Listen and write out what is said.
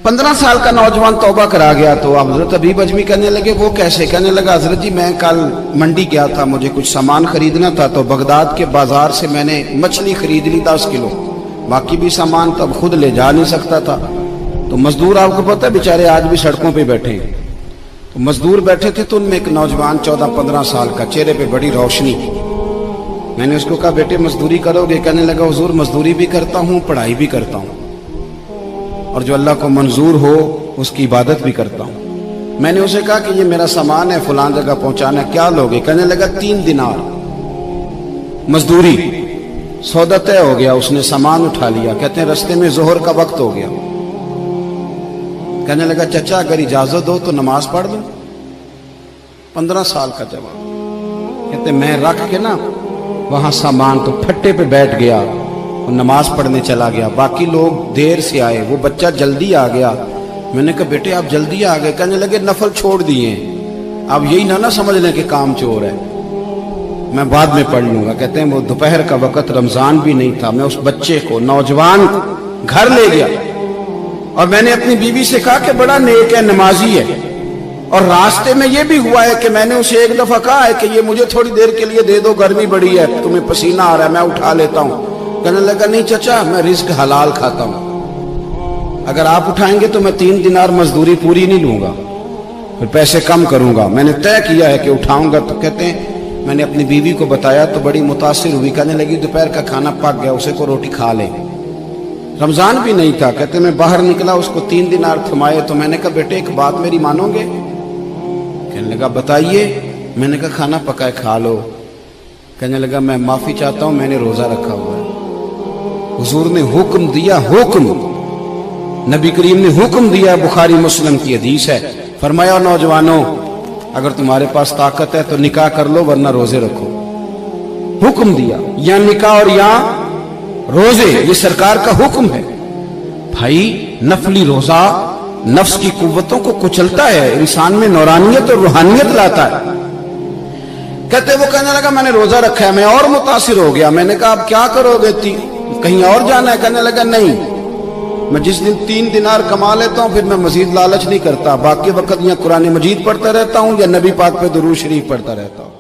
15 साल का नौजवान तौबा करा गया तो अब हजरत अबीब अजमी कहने लगे वो कैसे? कहने लगा हजरत जी मैं कल मंडी गया था, मुझे कुछ सामान खरीदना था, तो बगदाद के बाजार से मैंने मछली खरीद ली 10 किलो, बाकी भी सामान तो अब खुद ले जा नहीं सकता था। तो मजदूर आपको पता है बेचारे आज भी सड़कों पे बैठे हैं, तो मजदूर बैठे थे तो उनमें एक नौजवान 14-15 साल का, चेहरे पे बड़ी रोशनी। मैंने उसको कहा बेटे मजदूरी करोगे? कहने लगा हुजूर मजदूरी भी करता हूँ, पढ़ाई भी करता हूँ, और जो अल्लाह को मंजूर हो उसकी इबादत भी करता हूँ। मैंने उसे कहा कि ये मेरा सामान है फलां जगह पहुंचाना, क्या लोगे? कहने लगा 3 दिनार मजदूरी। सौदा तय हो गया, उसने सामान उठा लिया। कहते हैं रस्ते में जोहर का वक्त हो गया। कहने लगा चचा अगर इजाजत हो तो नमाज पढ़ लो। 15 साल का जवाब। कहते मैं रख के ना वहां सामान तो फट्टे पे बैठ गया और नमाज पढ़ने चला गया। बाकी लोग देर से आए, वो बच्चा जल्दी आ गया। मैंने कहा बेटे आप जल्दी आ गए? कहने लगे नफल छोड़ दिए, अब यही ना समझ लें कि काम चोर है, मैं बाद में पढ़ लूंगा। कहते हैं वो दोपहर का वक्त, रमजान भी नहीं था, मैं उस बच्चे को नौजवान घर ले गया और मैंने अपनी बीवी से कहा कि बड़ा नेक है, नमाजी है, और रास्ते में ये भी हुआ है कि मैंने उसे एक दफा कहा है कि ये मुझे थोड़ी देर के लिए दे दो, गर्मी बड़ी है, तुम्हें पसीना आ रहा है, मैं उठा लेता हूं। कहने लगा नहीं चचा मैं रिस्क हलाल खाता हूं, अगर आप उठाएंगे तो मैं 3 दिनार मजदूरी पूरी नहीं लूंगा, फिर पैसे कम करूंगा, मैंने तय किया है कि उठाऊंगा। तो कहते हैं मैंने अपनी बीवी को बताया तो बड़ी मुतासिर हुई, कहने लगी दोपहर का खाना पक गया, उसे को रोटी खा ले। रमजान भी नहीं था। कहते मैं बाहर निकला, उसको 3 दिनार थमाए, तो मैंने कहा बेटे एक बात मेरी मानोगे? कहने लगा बताइए। मैंने कहा खाना पकाए खा लो। कहने लगा मैं माफी चाहता हूं, मैंने रोजा रखा हुआ है। हुजूर ने हुक्म दिया, हुक्म नबी करीम ने हुक्म दिया, बुखारी मुस्लिम की हदीस है। फरमाया नौजवानों अगर तुम्हारे पास ताकत है तो निकाह कर लो वरना रोजे रखो। हुक्म दिया, या निकाह और या रोजे, ये सरकार का हुक्म है। भाई नफली रोजा नफ्स की कुव्वतों को कुचलता है, इंसान में नौरानियत और रूहानियत लाता है। कहते वो कहने लगा मैंने रोजा रखा है। मैं और मुतासिर हो गया। मैंने कहा अब क्या करोगे? कहीं और जाना है? कहने लगा नहीं, मैं जिस दिन 3 दिनार कमा लेता हूं फिर मैं मजीद लालच नहीं करता, बाकी वक्त या कुरान मजीद पढ़ता रहता हूं या नबी पाक पे दुरूद शरीफ पढ़ता रहता हूं।